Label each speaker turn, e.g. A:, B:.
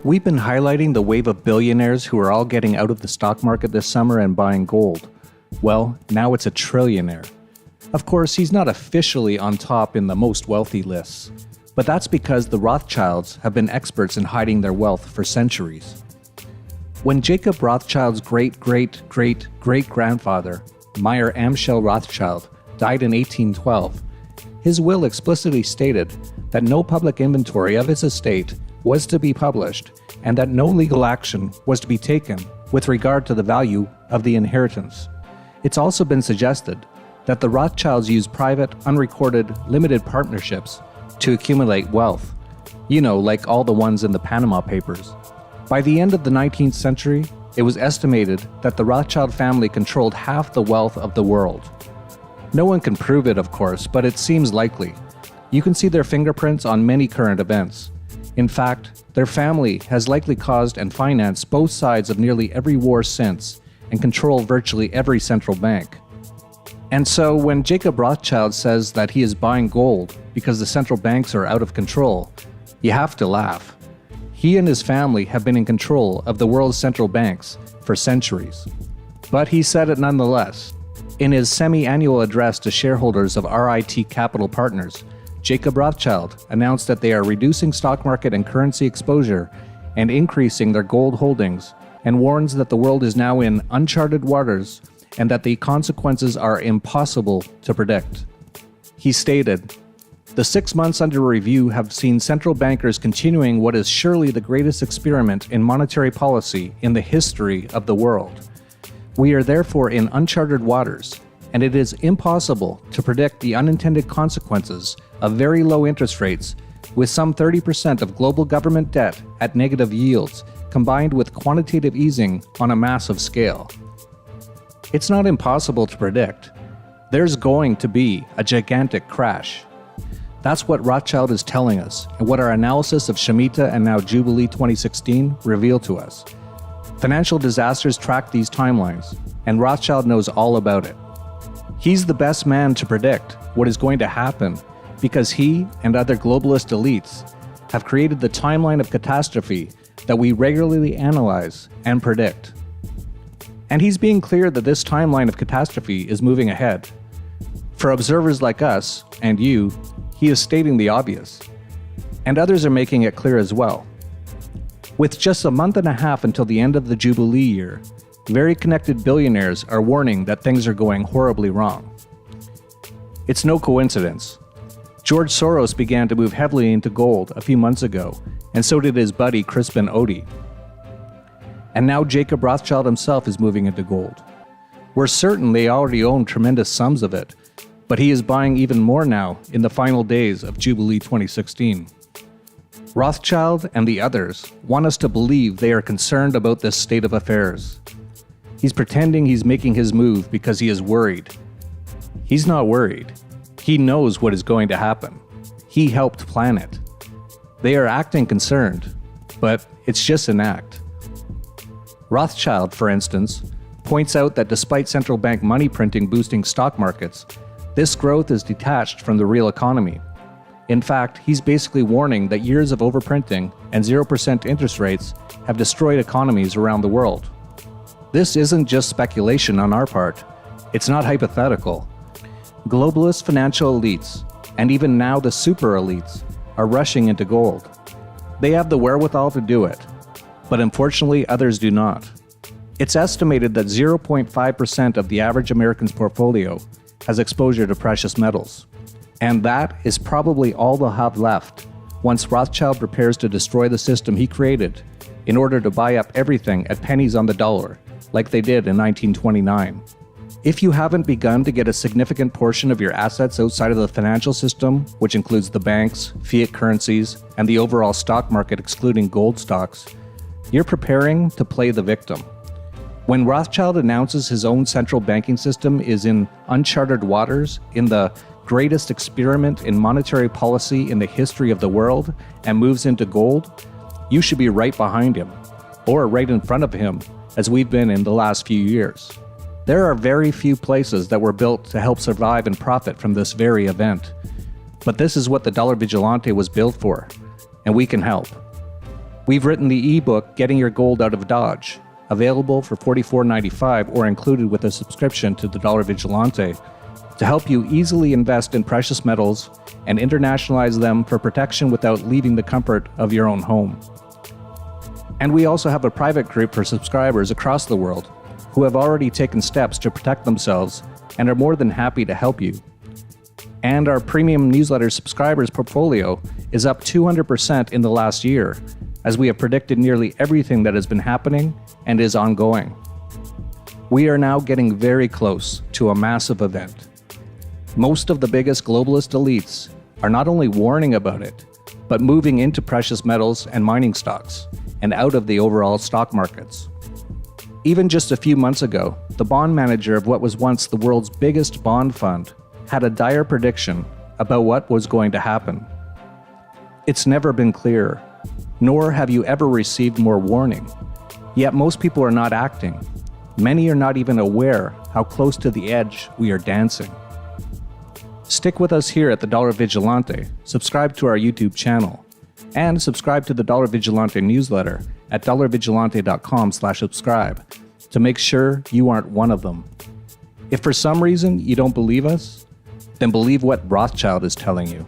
A: We've been highlighting the wave of billionaires who are all getting out of the stock market this summer and buying gold. Well, now it's a trillionaire. Of course, he's not officially on top in the most wealthy lists, but that's because the Rothschilds have been experts in hiding their wealth for centuries. When Jacob Rothschild's great-great-great-grandfather, Meyer Amschel Rothschild, died in 1812, his will explicitly stated that no public inventory of his estate was to be published and that no legal action was to be taken with regard to the value of the inheritance. It's also been suggested that the Rothschilds used private, unrecorded, limited partnerships to accumulate wealth. Like all the ones in the Panama Papers. By the end of the 19th century, it was estimated that the Rothschild family controlled half the wealth of the world. No one can prove it, of course, but it seems likely. You can see their fingerprints on many current events. In fact, their family has likely caused and financed both sides of nearly every war since, and control virtually every central bank. And so when Jacob Rothschild says that he is buying gold because the central banks are out of control, you have to laugh. He and his family have been in control of the world's central banks for centuries. But he said it nonetheless. In his semi-annual address to shareholders of RIT Capital Partners, Jacob Rothschild announced that they are reducing stock market and currency exposure and increasing their gold holdings, and warns that the world is now in uncharted waters and that the consequences are impossible to predict. He stated, "The 6 months under review have seen central bankers continuing what is surely the greatest experiment in monetary policy in the history of the world. We are therefore in uncharted waters, and it is impossible to predict the unintended consequences of very low interest rates, with some 30% of global government debt at negative yields, combined with quantitative easing on a massive scale. It's not impossible to predict. There's going to be a gigantic crash." That's what Rothschild is telling us, and what our analysis of Shemitah and now Jubilee 2016 revealed to us. Financial disasters track these timelines, and Rothschild knows all about it. He's the best man to predict what is going to happen because he and other globalist elites have created the timeline of catastrophe that we regularly analyze and predict. And he's being clear that this timeline of catastrophe is moving ahead. For observers like us and you, he is stating the obvious. And others are making it clear as well. With just a month and a half until the end of the Jubilee year, very connected billionaires are warning that things are going horribly wrong. It's no coincidence. George Soros began to move heavily into gold a few months ago, and so did his buddy Crispin Odey. And now Jacob Rothschild himself is moving into gold. We're certain they already own tremendous sums of it, but he is buying even more now in the final days of Jubilee 2016. Rothschild and the others want us to believe they are concerned about this state of affairs. He's pretending he's making his move because he is worried. He's not worried. He knows what is going to happen. He helped plan it. They are acting concerned, but it's just an act. Rothschild, for instance, points out that despite central bank money printing boosting stock markets, this growth is detached from the real economy. In fact, he's basically warning that years of overprinting and 0% interest rates have destroyed economies around the world. This isn't just speculation on our part. It's not hypothetical. Globalist financial elites, and even now the super elites, are rushing into gold. They have the wherewithal to do it, but unfortunately others do not. It's estimated that 0.5% of the average American's portfolio has exposure to precious metals. And that is probably all they'll have left once Rothschild prepares to destroy the system he created in order to buy up everything at pennies on the dollar, like they did in 1929. If you haven't begun to get a significant portion of your assets outside of the financial system, which includes the banks, fiat currencies, and the overall stock market excluding gold stocks, you're preparing to play the victim. When Rothschild announces his own central banking system is in uncharted waters, in the greatest experiment in monetary policy in the history of the world, and moves into gold, you should be right behind him, or right in front of him, as we've been in the last few years. There are very few places that were built to help survive and profit from this very event. But this is what the Dollar Vigilante was built for, and we can help. We've written the ebook Getting Your Gold Out of Dodge, available for $44.95 or included with a subscription to the Dollar Vigilante, to help you easily invest in precious metals and internationalize them for protection without leaving the comfort of your own home. And we also have a private group for subscribers across the world who have already taken steps to protect themselves and are more than happy to help you. And our premium newsletter subscribers portfolio is up 200% in the last year, as we have predicted nearly everything that has been happening and is ongoing. We are now getting very close to a massive event. Most of the biggest globalist elites are not only warning about it, but moving into precious metals and mining stocks and out of the overall stock markets. Even just a few months ago, the bond manager of what was once the world's biggest bond fund had a dire prediction about what was going to happen. It's never been clearer, nor have you ever received more warning. Yet most people are not acting. Many are not even aware how close to the edge we are dancing. Stick with us here at the Dollar Vigilante, subscribe to our YouTube channel, and subscribe to the Dollar Vigilante newsletter at dollarvigilante.com/subscribe to make sure you aren't one of them. If for some reason you don't believe us, then believe what Rothschild is telling you.